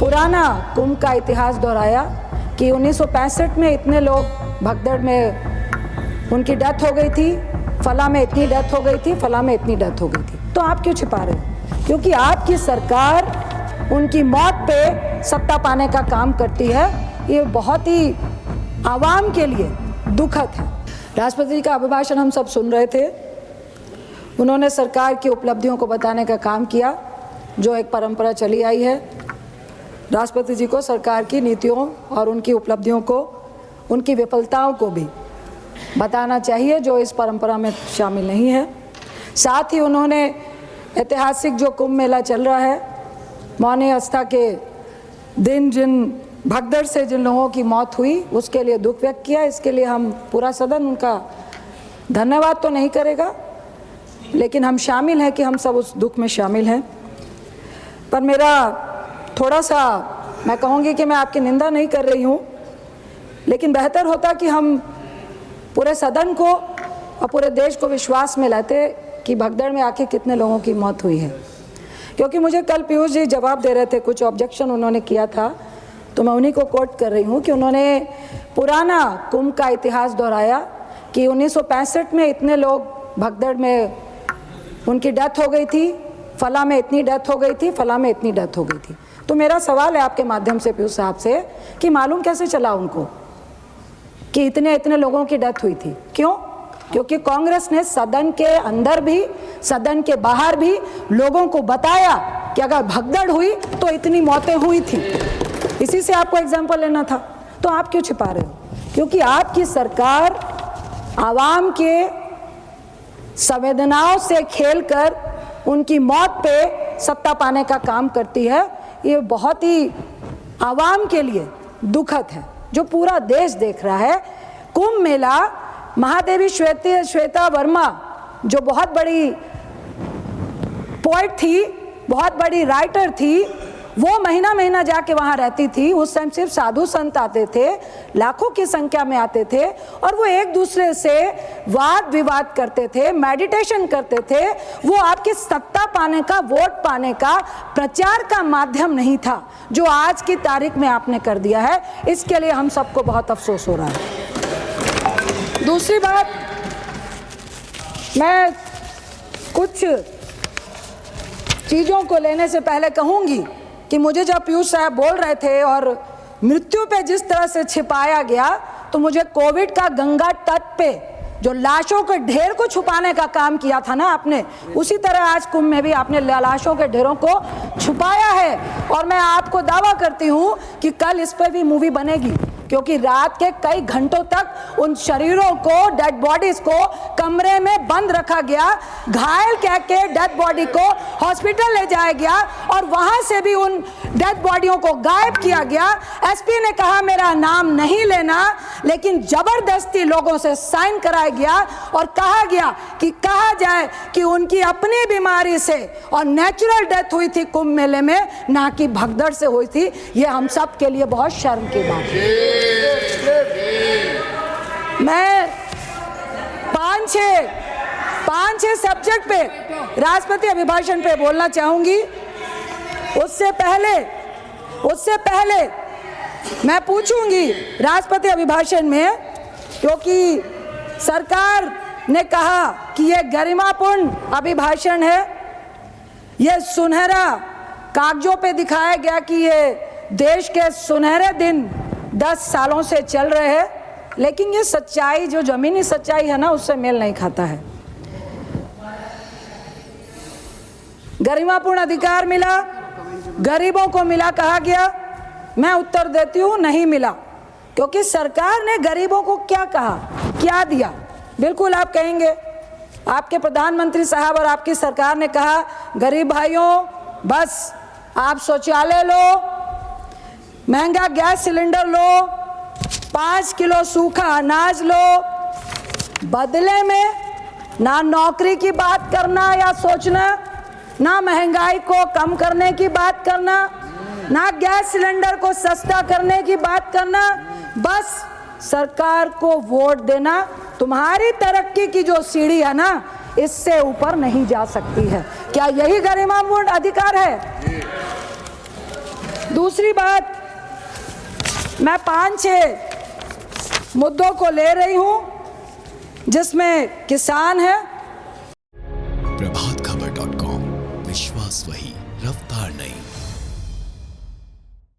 पुराना कुंभ का इतिहास दोहराया कि 1965 में इतने लोग भगदड़ में उनकी डेथ हो गई थी, फला में इतनी डेथ हो गई थी, फला में इतनी डेथ हो गई थी। तो आप क्यों छिपा रहे हो? क्योंकि आपकी सरकार उनकी मौत पे सत्ता पाने का काम करती है। ये बहुत ही आवाम के लिए दुखद है। राष्ट्रपति जी का अभिभाषण हम सब सुन रहे थे। उन्होंने सरकार की उपलब्धियों को बताने का काम किया, जो एक परंपरा चली आई है। राष्ट्रपति जी को सरकार की नीतियों और उनकी उपलब्धियों को, उनकी विफलताओं को भी बताना चाहिए, जो इस परंपरा में शामिल नहीं है। साथ ही उन्होंने ऐतिहासिक जो कुंभ मेला चल रहा है, मौनी आस्था के दिन जिन भगदड़ से जिन लोगों की मौत हुई, उसके लिए दुख व्यक्त किया। इसके लिए हम पूरा सदन उनका धन्यवाद तो नहीं करेगा, लेकिन हम शामिल हैं कि हम सब उस दुख में शामिल हैं। पर मेरा थोड़ा सा, मैं कहूँगी कि मैं आपकी निंदा नहीं कर रही हूँ, लेकिन बेहतर होता कि हम पूरे सदन को और पूरे देश को विश्वास में लाते कि भगदड़ में आखिर कितने लोगों की मौत हुई है। क्योंकि मुझे कल पीयूष जी जवाब दे रहे थे, कुछ ऑब्जेक्शन उन्होंने किया था, तो मैं उन्हीं को कोट कर रही हूँ कि उन्होंने पुराना कुंभ का इतिहास दोहराया कि 1965 में इतने लोग भगदड़ में उनकी डेथ हो गई थी, फला में इतनी डेथ हो गई थी, फला में इतनी डेथ हो गई थी। तो मेरा सवाल है आपके माध्यम से पीयूष साहब से कि मालूम कैसे चला उनको कि इतने इतने लोगों की डेथ हुई थी? क्यों? क्योंकि कांग्रेस ने सदन के अंदर भी, सदन के बाहर भी लोगों को बताया कि अगर भगदड़ हुई तो इतनी मौतें हुई थी। इसी से आपको एग्जाम्पल लेना था। तो आप क्यों छिपा रहे हो? क्योंकि आपकी सरकार आवाम के संवेदनाओं से खेलकर उनकी मौत पे सत्ता पाने का काम करती है। ये बहुत ही आवाम के लिए दुखद है, जो पूरा देश देख रहा है। कुंभ मेला, महादेवी श्वेता वर्मा जो बहुत बड़ी पोएट थी, बहुत बड़ी राइटर थी, वो महीना महीना जाके वहाँ रहती थी। उस टाइम सिर्फ साधु संत आते थे, लाखों की संख्या में आते थे, और वो एक दूसरे से वाद विवाद करते थे, मेडिटेशन करते थे। वो आपकी सत्ता पाने का, वोट पाने का, प्रचार का माध्यम नहीं था, जो आज की तारीख में आपने कर दिया है। इसके लिए हम सबको बहुत अफसोस हो रहा है। दूसरी बात, मैं कुछ चीज़ों को लेने से पहले कहूँगी कि मुझे जब पीयूष साहब बोल रहे थे और मृत्यु पे जिस तरह से छिपाया गया, तो मुझे कोविड का गंगा तट पे जो लाशों के ढेर को छुपाने का काम किया था ना आपने, उसी तरह आज कुंभ में भी आपने लाशों के ढेरों को छुपाया है। और मैं आपको दावा करती हूँ कि कल इस पर भी मूवी बनेगी, क्योंकि रात के कई घंटों तक उन शरीरों को, डेड बॉडीज को कमरे में बंद रखा गया, घायल कह के डेड बॉडी को हॉस्पिटल ले जाया गया और वहां से भी उन डेड बॉडियों को गायब किया गया। एसपी ने कहा मेरा नाम नहीं लेना, लेकिन जबरदस्ती लोगों से साइन कराया गया और कहा गया कि कहा जाए कि उनकी अपनी बीमारी से और नेचुरल डेथ हुई थी कुंभ मेले में, ना कि भगदड़ से हुई थी। ये हम सब के लिए बहुत शर्म की बात है। मैं पांच छह सब्जेक्ट पे राष्ट्रपति अभिभाषण पे बोलना चाहूंगी। उससे पहले मैं पूछूंगी राष्ट्रपति अभिभाषण में, क्योंकि सरकार ने कहा कि यह गरिमापूर्ण अभिभाषण है, यह सुनहरा कागजों पे दिखाया गया कि ये देश के सुनहरे दिन 10 सालों से चल रहे हैं, लेकिन ये सच्चाई, जो जमीनी सच्चाई है ना, उससे मेल नहीं खाता है। गरिमापूर्ण अधिकार मिला, गरीबों को मिला कहा गया। मैं उत्तर देती हूँ, नहीं मिला। क्योंकि सरकार ने गरीबों को क्या कहा, क्या दिया? बिल्कुल आप कहेंगे, आपके प्रधानमंत्री साहब और आपकी सरकार ने कहा गरीब भाइयों, बस आप शौचालय लो, महंगा गैस सिलेंडर लो, 5 किलो सूखा अनाज लो। बदले में ना नौकरी की बात करना या सोचना, ना महंगाई को कम करने की बात करना, ना गैस सिलेंडर को सस्ता करने की बात करना, बस सरकार को वोट देना। तुम्हारी तरक्की की जो सीढ़ी है ना, इससे ऊपर नहीं जा सकती है। क्या यही गरिमापूर्ण अधिकार है? दूसरी बात, मैं 5-6 मुद्दों को ले रही हूं जिसमें किसान है। प्रभातखबर.com, विश्वास वही, रफ्तार नहीं।